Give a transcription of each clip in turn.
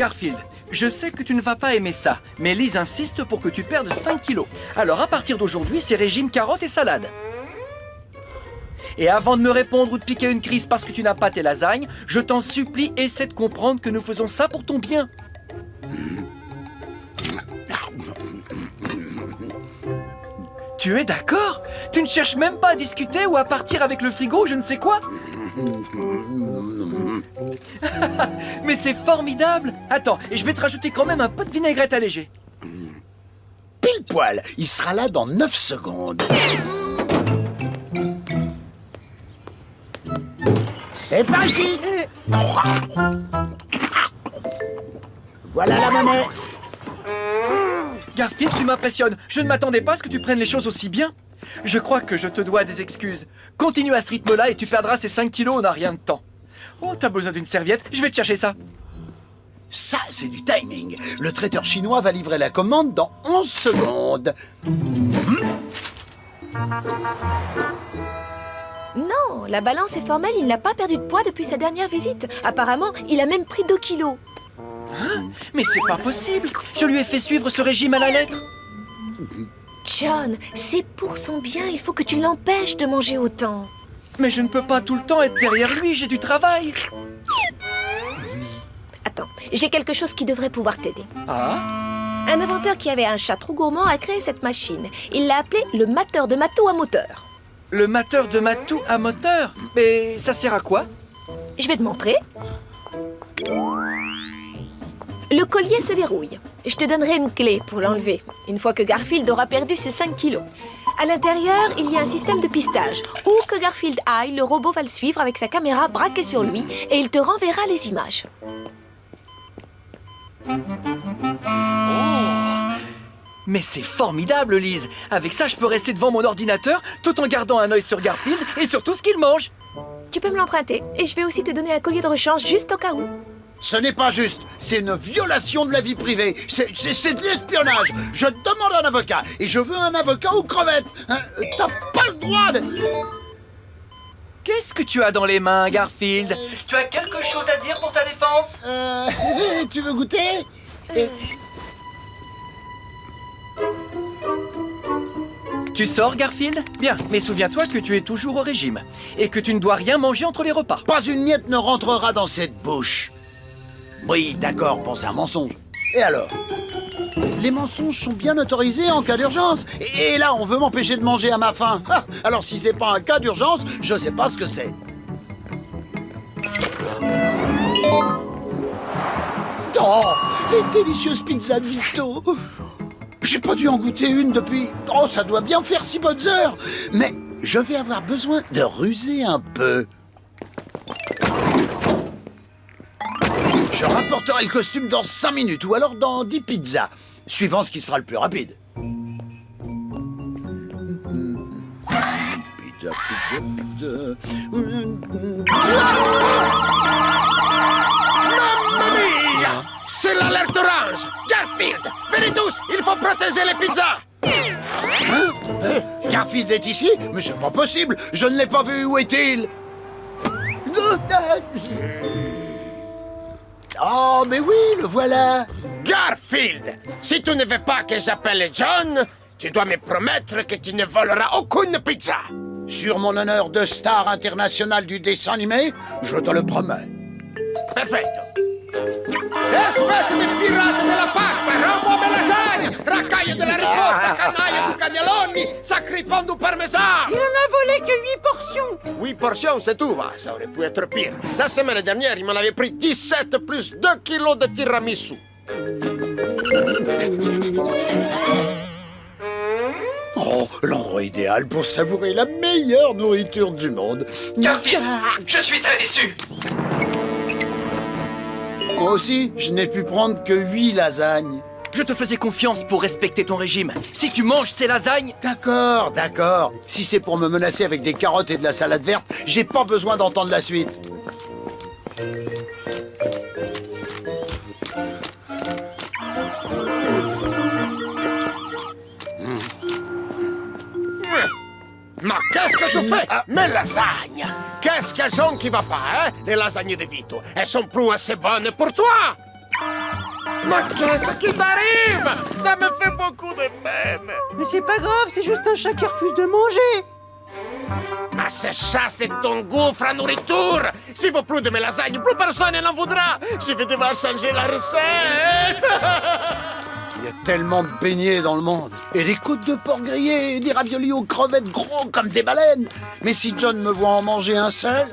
Garfield, je sais que tu ne vas pas aimer ça, mais Lise insiste pour que tu perdes 5 kilos. Alors à partir d'aujourd'hui, c'est régime carottes et salade. Et avant de me répondre ou de piquer une crise parce que tu n'as pas tes lasagnes, je t'en supplie, essaie de comprendre que nous faisons ça pour ton bien. Tu es d'accord? Tu ne cherches même pas à discuter ou à partir avec le frigo ou je ne sais quoi? Mais c'est formidable! Attends, et je vais te rajouter quand même un peu de vinaigrette allégée. Pile poil, il sera là dans 9 secondes. C'est parti. Voilà la monnaie. Garfield, tu m'impressionnes. Je ne m'attendais pas à ce que tu prennes les choses aussi bien. Je crois que je te dois des excuses. Continue à ce rythme-là et tu perdras ces 5 kilos en un rien de temps. Oh, t'as besoin d'une serviette? Je vais te chercher ça. Ça, c'est du timing. Le traiteur chinois va livrer la commande dans 11 secondes. Non, la balance est formelle, il n'a pas perdu de poids depuis sa dernière visite. Apparemment, il a même pris 2 kilos. Mais c'est pas possible. Je lui ai fait suivre ce régime à la lettre. John, c'est pour son bien, il faut que tu l'empêches de manger autant. Mais je ne peux pas tout le temps être derrière lui, j'ai du travail. Attends, j'ai quelque chose qui devrait pouvoir t'aider. Ah? Un inventeur qui avait un chat trop gourmand a créé cette machine. Il l'a appelée le mateur de matou à moteur. Le mateur de matou à moteur? Mais ça sert à quoi? Je vais te montrer. Le collier se verrouille. Je te donnerai une clé pour l'enlever, une fois que Garfield aura perdu ses 5 kilos. À l'intérieur, il y a un système de pistage. Où que Garfield aille, le robot va le suivre avec sa caméra braquée sur lui et il te renverra les images. Mais c'est formidable, Lise. Avec ça, je peux rester devant mon ordinateur tout en gardant un œil sur Garfield et sur tout ce qu'il mange. Tu peux me l'emprunter et je vais aussi te donner un collier de rechange juste au cas où. Ce n'est pas juste, c'est une violation de la vie privée. C'est de l'espionnage. Je demande un avocat et je veux un avocat aux crevettes. Hein, t'as pas le droit de... Qu'est-ce que tu as dans les mains, Garfield? Tu as quelque chose à dire pour ta défense? Tu veux goûter? Tu sors, Garfield? Bien, mais souviens-toi que tu es toujours au régime et que tu ne dois rien manger entre les repas. Pas une miette ne rentrera dans cette bouche. Oui, d'accord, bon, c'est un mensonge. Et alors? Les mensonges sont bien autorisés en cas d'urgence. Et là, on veut m'empêcher de manger à ma faim. Ah, alors si c'est pas un cas d'urgence, je sais pas ce que c'est. Oh, les délicieuses pizzas de Vito. J'ai pas dû en goûter une depuis... Oh, ça doit bien faire 6 bonnes heures. Mais je vais avoir besoin de ruser un peu. Je rapporterai le costume dans 5 minutes ou alors dans 10 pizzas, suivant ce qui sera le plus rapide. Pizza, pizza, pizza. Mamma mia! C'est l'alerte orange! Garfield! Venez tous! Il faut protéger les pizzas! Garfield est ici? Mais c'est pas possible! Je ne l'ai pas vu! Où est-il? Oh, mais oui, le voilà! Garfield! Si tu ne veux pas que j'appelle John, tu dois me promettre que tu ne voleras aucune pizza! Sur mon honneur de star international du dessin animé, je te le promets. Perfetto! Espèce de pirate de la pasta, rends-moi mes lasagnes! Racaille de la ricotta, canaille du cannelloni, sacripant du parmesan! Il en a volé que 8 portions. 8 portions, c'est tout, va, ça aurait pu être pire. La semaine dernière, il m'en avait pris 17 plus 2 kilos de tiramisu. Oh, l'endroit idéal pour savourer la meilleure nourriture du monde. Garfield, je suis très déçu. Moi aussi, je n'ai pu prendre que 8 lasagnes. Je te faisais confiance pour respecter ton régime. Si tu manges ces lasagnes... D'accord, d'accord. Si c'est pour me menacer avec des carottes et de la salade verte, j'ai pas besoin d'entendre la suite. Ma qu'est-ce que tu fais? Mes lasagnes! Qu'est-ce qu'elles ont qui va pas, hein? Les lasagnes de Vito, elles sont plus assez bonnes pour toi! Ma qu'est-ce qui t'arrive? Ça me fait beaucoup de peine. Mais c'est pas grave, c'est juste un chat qui refuse de manger. Ah, ce chat, c'est ton gouffre à nourriture. S'il veut plus de mes lasagnes, plus personne n'en voudra. Je vais devoir changer la recette. Il y a tellement de beignets dans le monde. Et des côtes de porc grillées, et des raviolis aux crevettes gros comme des baleines. Mais si John me voit en manger un seul...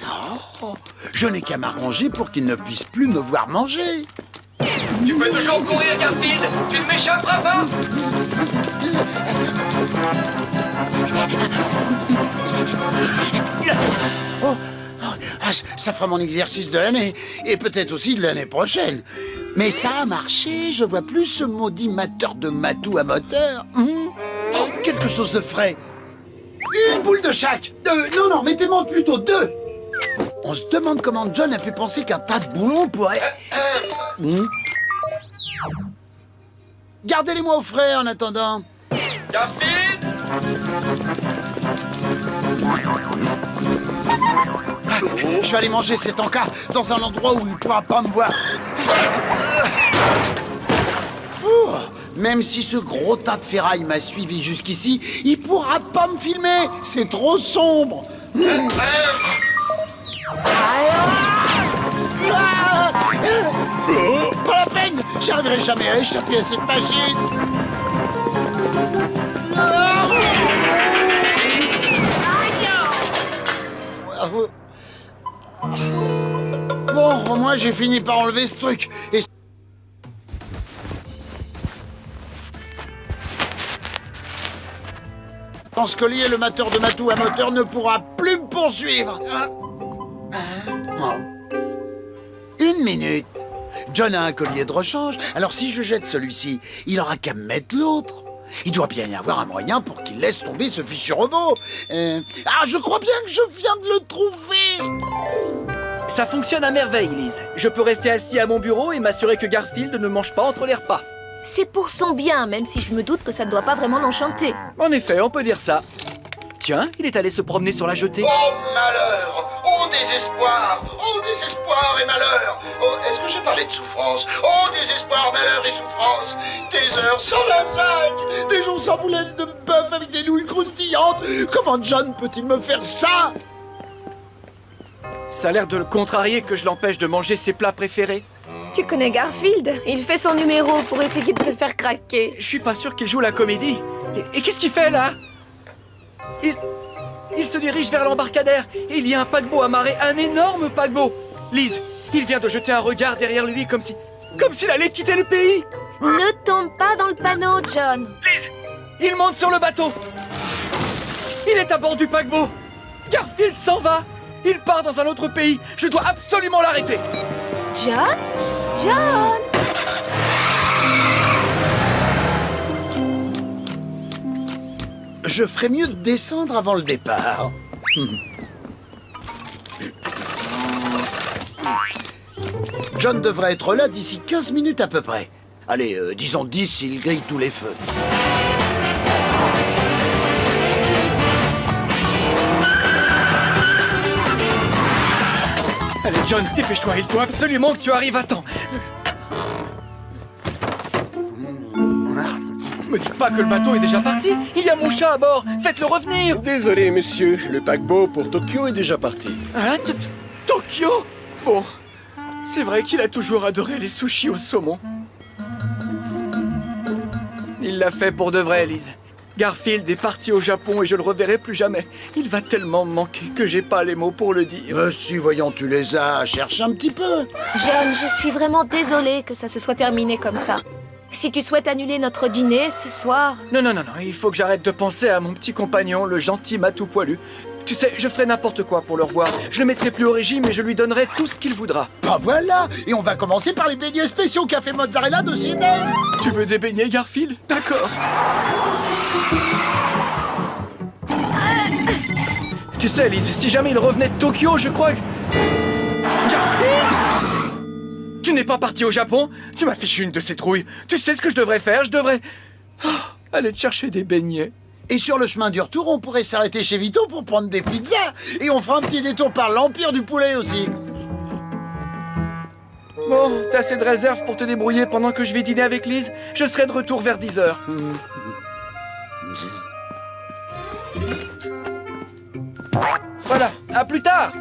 Non, je n'ai qu'à m'arranger pour qu'il ne puisse plus me voir manger. Tu peux toujours courir, Garfield. Tu ne m'échapperas pas. Oh, ça fera mon exercice de l'année. Et peut-être aussi de l'année prochaine. Mais ça a marché, je vois plus ce maudit mateur de matou à moteur. Oh, quelque chose de frais. Une boule de chaque. Non, mettez-moi plutôt 2. On se demande comment John a pu penser qu'un tas de boulons pourrait... Gardez-les-moi au frais en attendant. Garfield. Je vais aller manger cet encas dans un endroit où il ne pourra pas me voir. Oh, même si ce gros tas de ferraille m'a suivi jusqu'ici, il ne pourra pas me filmer. C'est trop sombre. Pas la peine, j'arriverai jamais à échapper à cette machine. Bon, au moins j'ai fini par enlever ce truc. Et... Dans ce collier, le mateur de matou à moteur ne pourra plus me poursuivre. Oh. Une minute. John a un collier de rechange, alors si je jette celui-ci, il aura qu'à me mettre l'autre. Il doit bien y avoir un moyen pour qu'il laisse tomber ce fichu robot. Ah, je crois bien que je viens de le trouver. Ça fonctionne à merveille, Lise. Je peux rester assis à mon bureau et m'assurer que Garfield ne mange pas entre les repas. C'est pour son bien, même si je me doute que ça ne doit pas vraiment l'enchanter. En effet, on peut dire ça. Tiens, il est allé se promener sur la jetée. Oh malheur! Oh désespoir! Oh désespoir et malheur! Oh, est-ce que j'ai parlé de souffrance? Oh désespoir, malheur et souffrance! Des heures sans lasagne! Des jours sans boulettes de bœuf avec des nouilles croustillantes. Comment John peut-il me faire ça? Ça a l'air de le contrarier que je l'empêche de manger ses plats préférés. Tu connais Garfield? Il fait son numéro pour essayer de te faire craquer. Je suis pas sûr qu'il joue la comédie. Et qu'est-ce qu'il fait là? Il se dirige vers l'embarcadère. Il y a un paquebot amarré, un énorme paquebot. Lise, il vient de jeter un regard derrière lui comme s'il allait quitter le pays. Ne tombe pas dans le panneau, John. Lise, il monte sur le bateau. Il est à bord du paquebot. Garfield s'en va. Il part dans un autre pays. Je dois absolument l'arrêter. John? John! Je ferais mieux de descendre avant le départ. John devrait être là d'ici 15 minutes à peu près. Allez, disons 10 s'il grille tous les feux. Allez, John, dépêche-toi. Il faut absolument que tu arrives à temps. Me dites pas que le bateau est déjà parti. Il y a mon chat à bord. Faites-le revenir. Désolé, monsieur. Le paquebot pour Tokyo est déjà parti. Hein? Tokyo? Bon, c'est vrai qu'il a toujours adoré les sushis au saumon. Il l'a fait pour de vrai, Lise. Garfield est parti au Japon et je le reverrai plus jamais. Il va tellement me manquer que j'ai pas les mots pour le dire. Mais si, voyons, tu les as. Cherche un petit peu. John, je suis vraiment désolée que ça se soit terminé comme ça. Si tu souhaites annuler notre dîner ce soir... Non, il faut que j'arrête de penser à mon petit compagnon, le gentil matou poilu. Tu sais, je ferai n'importe quoi pour le revoir. Je le mettrai plus au régime et je lui donnerai tout ce qu'il voudra. Bah voilà. Et on va commencer par les beignets spéciaux café mozzarella de Sydney. Tu veux des beignets, Garfield? D'accord. Tu sais, Lise, si jamais il revenait de Tokyo, je crois que... Garfield! Tu n'es pas parti au Japon? Tu m'as fichu une de ces trouilles. Tu sais ce que je devrais faire? Je devrais... aller te chercher des beignets. Et sur le chemin du retour, on pourrait s'arrêter chez Vito pour prendre des pizzas. Et on fera un petit détour par l'Empire du Poulet aussi. Bon, t'as assez de réserve pour te débrouiller pendant que je vais dîner avec Lise? Je serai de retour vers 10h. Voilà, à plus tard.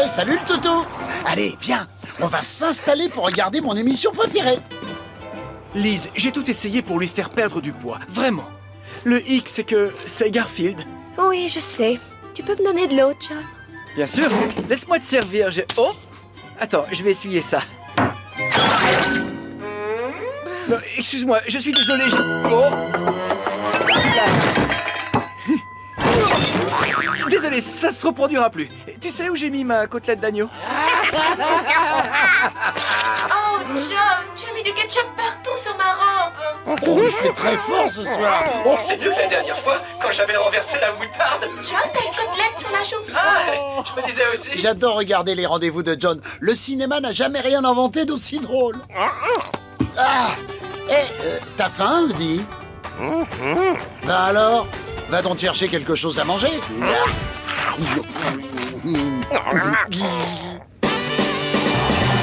Salut le toutou! Allez, viens, on va s'installer pour regarder mon émission préférée. Lise, j'ai tout essayé pour lui faire perdre du poids, vraiment. Le hic, c'est que c'est Garfield. Oui, je sais. Tu peux me donner de l'eau, John? Bien sûr, laisse-moi te servir, Oh! Attends, je vais essuyer ça. Non, excuse-moi, je suis désolé, Oh! Désolé, ça se reproduira plus. Tu sais où j'ai mis ma côtelette d'agneau? Oh, John, tu as mis du ketchup partout sur ma robe. Oh, il fait très fort ce soir. Oh, C'est mieux que la dernière fois, quand j'avais renversé la moutarde. John, t'as une côtelette sur la joue. Ah, je me disais aussi. j'adore regarder les rendez-vous de John. Le cinéma n'a jamais rien inventé d'aussi drôle. Ah, t'as faim, Woody? Ben alors, va donc chercher quelque chose à manger.